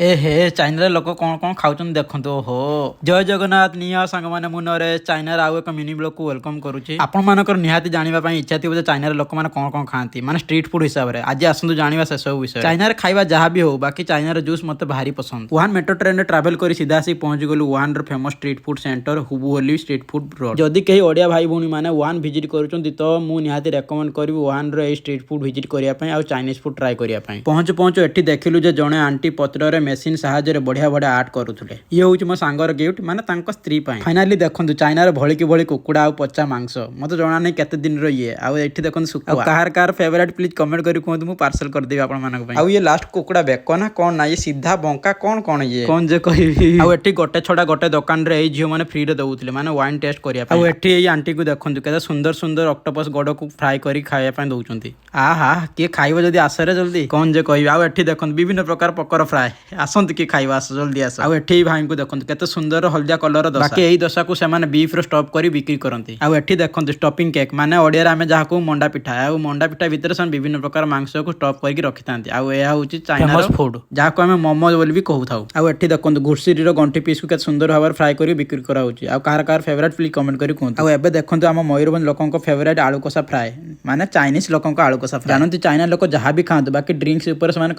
ए हे China लोक कौन कौन खाऊन देखो हो जय जगन्नाथ निया सांग मैंने मुनरे चाइना आउ एक मिनी ब्लॉग को वेलकम करुच्ची आपंकर निहाती जाना इच्छा थी चाइना लोक मैंने कौन कौन खाती माने स्ट्रीट फूड हिसाब से आज आसतु जाना से सब विषय चाइना खाଇବା जहाँ भी हो बाकी चाइना जूस मत भारी पसंद वुहान मेट्रो ट्रेन में ट्रावेल कर सीधा आसी पहुंच गलु Wuhan famous street food centre हुबुहोली स्ट्रीट फूड रोड जदि कहीं ओडिया भाई भौणी मैंने वुहान विजिट करुँच तो मुझे निहाती रेकमेंड करी वुहान स्ट्रीट फूड विजिट करने चाइनीज फूड ट्राए करने पहुंचु पहुंचु एठी देखिलु जे जड़े आंटी पत्र मेसीन साहाय्य बढ़िया बढ़िया आर्ट करुले ये हूँ मो सांगर गिफ्ट माने स्त्री फाइनाली देखो चाइना भली की भली कुकुड़ा पचा मांस मत जना नहीं केते दिन ये आठी देखो सुखुआ कार फेवरेट प्लीज कमेंट करी कहतु मुझे पार्सल करदेवी आप ये लास्ट कुकुड़ा बेक ना कौन ना ये सीधा बंका कौन कौन ये कौन जे कहि आठी गोटे छड़ा गोटे दुकान रे झील मैंने फ्री रे दउतले माने वाइन टेस्ट करने आंटी को देखो केते सुंदर सुंदर ऑक्टोपस गड़ को फ्राई करी खाଇବା दउचंती आहा किए खाइबो जदी आसरे जल्दी कौन जे कहि आठी देखो विभिन्न प्रकार पकर फ्राई आसंत कि खाइबा आस जल्दी आस आठी भाई को देखो केते सुंदर हल्दिया कलर दशा बाकी एही दशा को से बीफ रो स्टॉप करी बिक्री करती आठी देखो स्टॉपिंग केक माने ओडिया आमे जहाँ को मंडा पिठा आ मंडा पिठा भितर से विभिन्न प्रकार मांस को स्टॉप करके रखी था चाइना फूड जहाँ को आमे मोमो बोली भी कहू था आठी देखो घुर्सीर गंठी पीस को सुंदर भाव फ्राए कर बिक्री कराऊँच कार फेवरेट प्लीज कमेंट करी कहूँ एबे देखो आम मयूरभंज लोक फेवरेट आलू कषा फ्राए माने चाइनीज लोक आलू कषा जानते चाइना लोक जहाँ भी खाते बाकी ड्रिंक्स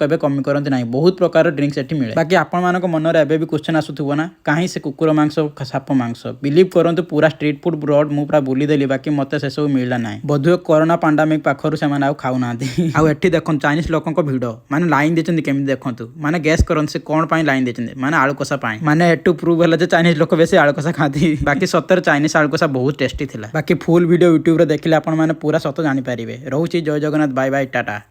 कभी कमी करते ना बहुत प्रकार ड्रिंक्स एठी मिले बाकी आपण मनरे एबे भी क्वेश्चन आसुथबो ना कहीं से कुकुर मांस साप मांस बिलीव करंतु पूरा स्ट्रीट फूड ब्रॉड मु पूरा बुली देली बाकी मते से सब मिलला ना बोधुए कोरोना पैंडेमिक पाखरु से माने खाऊ ना आउ एठी देखन चाइनीज लोकन को भिड़ माने लाइन देचंदी केमि देखंतु माने गैस करन से कोन पाई लाइन देचंदी माने आलू कषा पाई माने एटू प्रूव होला जे चाइनीज लोक बेसी आलू कषा खाती बाकी सत्तर चाइनीज आलू कषा बहुत टेस्टी थिला बाकी फुल वीडियो यूट्यूब रे देखिले आपण माने पूरा सत जानि परिबे रहउची जय जगन्नाथ बाय बाय टाटा।